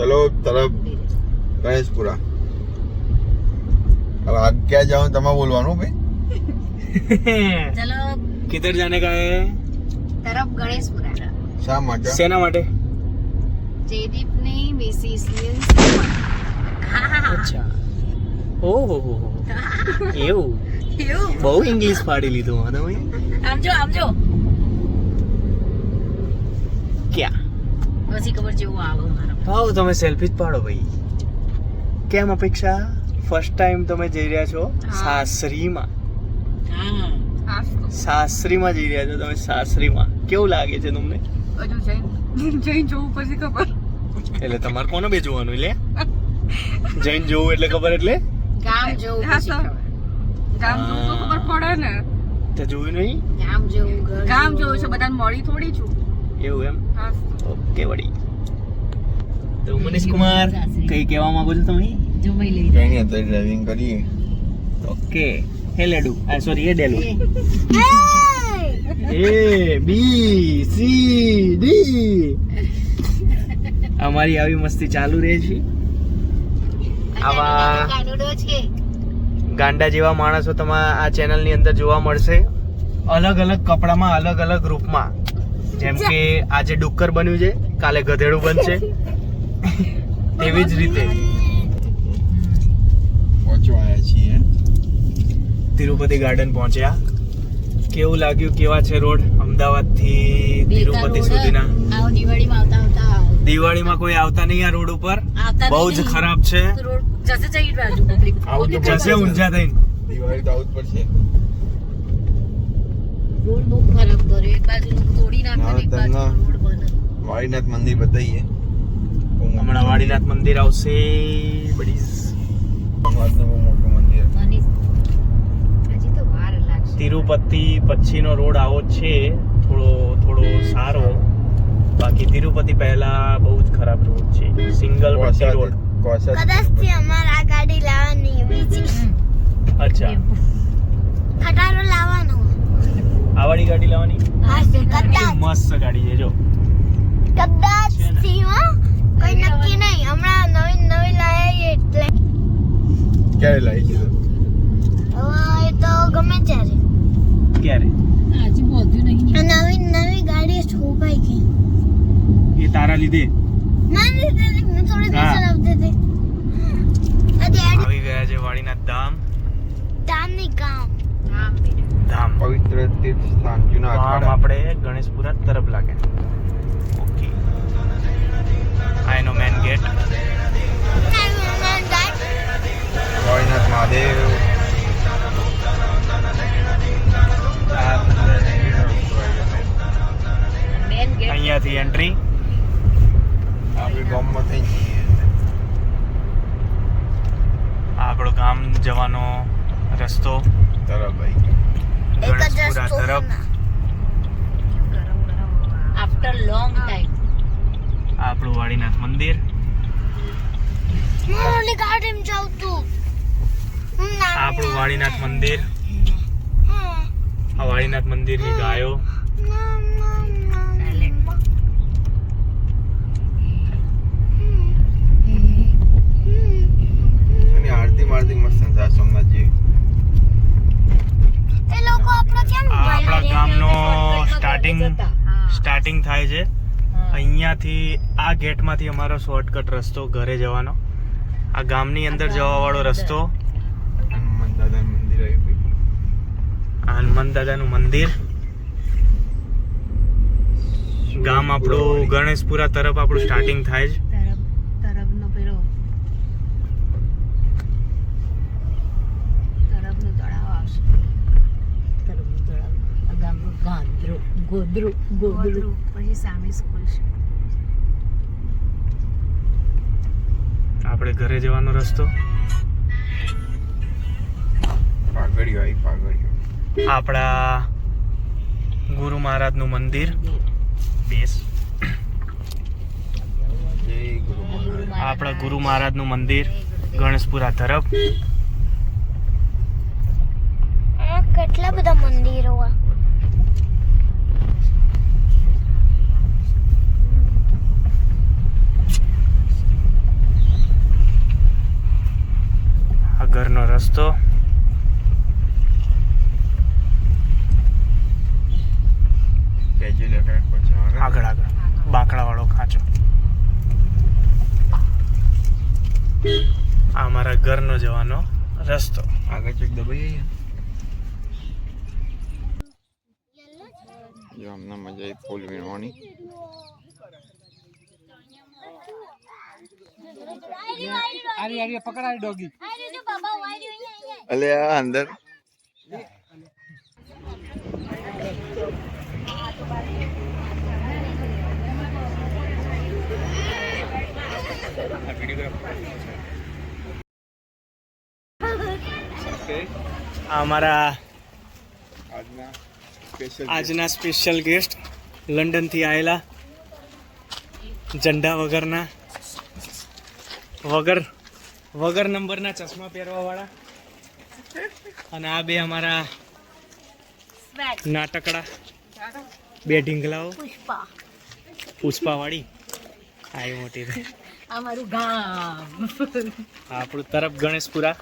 चलो तरफ गणेशपुरा अब आगे क्या जाऊं तमा बोलवानो भाई चलो किधर जाने का है तरफ गणेशपुरा શા માટે સેના માટે જયદીપની મિસિસની અચ્છા ઓહો એવું બહુ ઇંગ્લિશ પાડી લીધું હા તમે આમ જો ક્યાં પછી ખબર જેવું આવે મારો ભાવ તમે સેલ્ફી જ પાડો ભાઈ કેમ અપેક્ષા ફર્સ્ટ ટાઈમ તમે જઈ રહ્યા છો સાસરીમાં સાસરીમાં જઈ રહ્યા છો તમે સાસરીમાં કેવું લાગે છે તમને હજુ જઈને જોવું પછી ખબર એટલે તમારે કોને બે જોવાનું એટલે જઈને જોવું એટલે ખબર એટલે ગામ જોવું પછી ખબર ગામ જોવું તો ખબર પડે ને તે જોયું નહીં ગામ જોવું ઘર ગામ જોવું છે બધાને મળી થોડી છું એવું એમ હા ઓકે વડી તો મનીષ કુમાર કઈ કહેવા માંગો છો તમે જમાઈ લઈ કઈ નહીં અત્યારે ડ્રાઇવિંગ કરીએ ઓકે હે લેડુ આ સોરી એ ડેલુ એ બી સી ડી અમારી આવી મસ્તી ચાલુ રહે છે આવા કાનુડો છે ગાંડા જેવા માણસો તમારા આ ચેનલ ની અંદર જોવા મળશે અલગ અલગ કપડામાં અલગ અલગ રૂપમાં જેમ કે આજે ડુક્કર બન્યું છે કાલે ગધેડું બનશે તેવી જ રીતે પહોંચવા આવ્યા છીએ તિરુપતિ ગાર્ડન પહોંચ્યા કેવું લાગ્યું કેવા છે રોડ અમદાવાદ થી તિરુપતિ સુધીના આવો દિવાળીમાં આવતા દિવાળીમાં કોઈ આવતા નહીં આ રોડ ઉપર આવતા બહુ જ ખરાબ છે રોડ જશે જઈ બાજુ પબ્લિક આવું તો જશે ઊંઝા થઈને દિવાળી તો આવું જ પડશે રોડ બહુ ખરાબ કર્યો એક બાજુ તોડી નાખ્યો એક બાજુ ના, રોડ બને વાળીનાથ મંદિર બતાવીએ હમણાં વાડીનાથ મંદિર આવશે બડી અમદાવાદનું બહુ મોટું મંદિર મનીષ હજી તો વાર લાગશે તિરુપતિ પછીનો રોડ આવો જ છે થોડો સારો બાકી તિરુપતિ પહેલા બહુ જ ખરાબ રોડ છે સિંગલ પટ્ટી રોડ કદાચથી અમારે આ ગાડી લાવવાની બીજી અચ્છા ખટારો લાવવાનો આ વાળી ગાડી લાવવાની હા કદાચ મસ્ત ગાડી છે જો કદાચ થી હો કોઈ નક્કી નહીં હમણાં નવી લાયા એટલે ક્યારે લાવી છે હવે એ તો ગમે ત્યારે ક્યારે હજી પહોંચ્યું નહીં આ નવી ગાડી શોભાઈ ગઈ એ તારા લીધે નાની હતી મેં થોડી હા. દિવસ લાવતી હતી આ ડેડી આવી ગયા છે વાડીનાથ ધામ ધામની ગામ ધામ પવિત્ર તીર્થ સ્થાન જૂના ધામ અખાડા આપણે ગણેશપુરા તરફ લાગે ઓકે આ એનો મેન ગેટ વાળીનાથ મહાદેવ આ મંદિરનો રસ્તો આવી ગયો. મેન ગેટ અહીંયાથી એન્ટ્રી આપણે ગામમાં થઈ જઈએ આપણો ગામ જવાનો રસ્તો તરફ આવી ગયો. એક જ ગણેશપુરા રસ્તો તરફ આફ્ટર લોંગ ટાઈમ આપણું વાડીનાથ મંદિર હું ઓલી ગાડીમાં જાઉં તું આપણું વાડીનાથ મંદિર આ વાડીનાથ મંદિરની ગાયો અને આરતી મારતી મસ્ત છે આ સોમનાથજી એ લોકો આપણે કેમ આ આપણા ગામનો શોર્ટકટમાં સ્ટાર્ટિંગ થાય છે અહીંયાથી આ ગેટમાંથી અમારો શોર્ટકટ રસ્તો ઘરે જવાનો આ ગામની અંદર જવા વાળો રસ્તો હનુમાન દાદાનું મંદિર આવી ગયું. આ હનુમાન દાદાનું મંદિર ગામ આપણું ગણેશપુરા તરફ આપણું સ્ટાર્ટિંગ થાય છે તરફનો પેલો તરફનો તળાવ આવશે તરફનો તળાવ આ ગામનું ગોદરું પછી સામે સ્કૂલ છે આપણે ઘરે જવાનો રસ્તો પાઘડીઓ આવી પાઘડીઓ આપણા ગુરુ મહારાજનું મંદિર બેસ જય ગુરુ મહારાજ. આપણા ગુરુ મહારાજનું મંદિર ગણેશપુરા તરફ કેટલા બધા મંદિરો આ રસ્તો. કેજ્યુઅલ એફેક્ટ પછી આગળ બાંકડા વાળો ખાંચો. આ અમારા ઘરનો જવાનો રસ્તો. આગળ ચેક દબાઈ જો અમને મજા આવી ફૂલ વીણવાની. અલે આ અંદર આ અમારા સ્પેશિયલ આજના સ્પેશિયલ ગેસ્ટ લંડનથી આવેલા ઝંડા વગરના વગર નંબરના ચશ્મા પહેરવા વાળા. અને આ બે અમારા નાટકડા બે ઢીંગલાઓ. પુષ્પા વાળી આઈ મોટી રે. અમારું ગામ. આપણું તરફ ગણેશપુરા.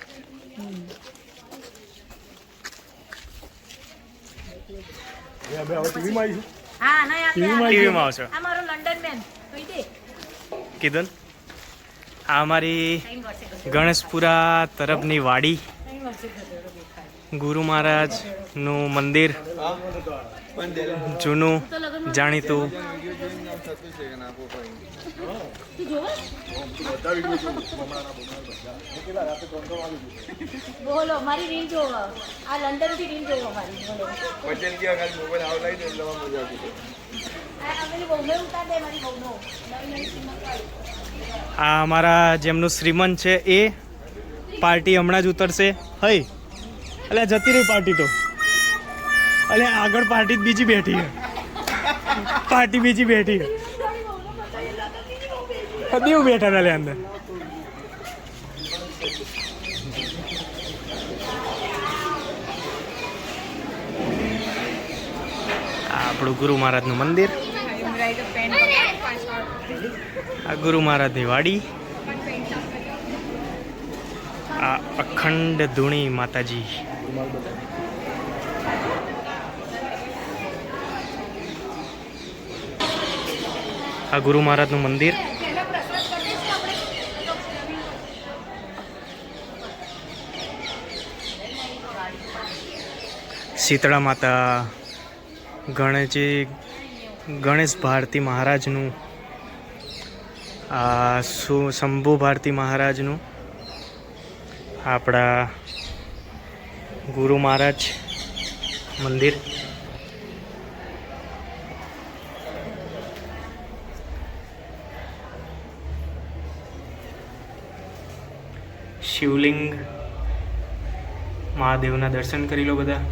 હા ના ટીવીમાં આવશો અમારું લંડન મેન કીધું ને? આ અમારી ગણેશપુરા તરફની વાડી, ગુરુ મહારાજનું મંદિર, જૂનું જાણીતું. બોલો મારી રીલ જોવો. આ લંડન થી રીલ જોવો મારી. બોલો પટેલ કે આગળ મોબાઈલ આવ લઈ દે એટલે મજા આવી. આ બોમ્બે ઉતાર દે મારી બોમ્બો. આ અમારા જેમનું શ્રીમંત છે એ પાર્ટી હમણાં જ ઉતરશે. હઈ એટલે જતી રહી પાર્ટી તો. એટલે આગળ પાર્ટી બીજી બેઠી છે. પાર્ટી બીજી બેઠી છે. દેવ બેઠા હતા લે અંદર. આ આપણું ગુરુ મહારાજનું મંદિર, આ ગુરુ મહારાજની વાડી, આ અખંડ ધૂણી માતાજી. આ ગુરુ મહારાજનું મંદિર. શીતળા માતા, ગણેશ ભારતી મહારાજનું, આ શંભુ ભારતી મહારાજનું, આપણા ગુરુ મહારાજ મંદિર. શિવલિંગ, મહાદેવના દર્શન કરી લો બધા.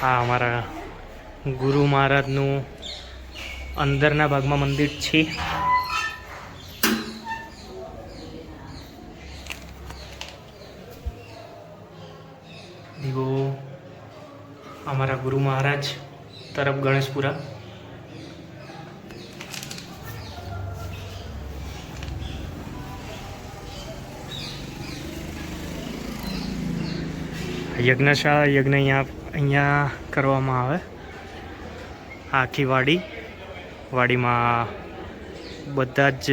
આ અમારા ગુરુ મહારાજનું અંદરના ભાગમાં મંદિર છે. દીવો અમારા ગુરુ મહારાજ તરફ ગણેશપુરા. યજ્ઞશાળા, યજ્ઞ અહીંયા કરવામાં આવે. આખી વાડીમાં બધા જ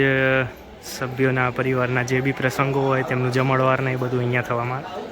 સભ્યોના પરિવારના જે બી પ્રસંગો હોય તેમનું જમણવાર ને એ બધું અહીંયા થવામાં આવે.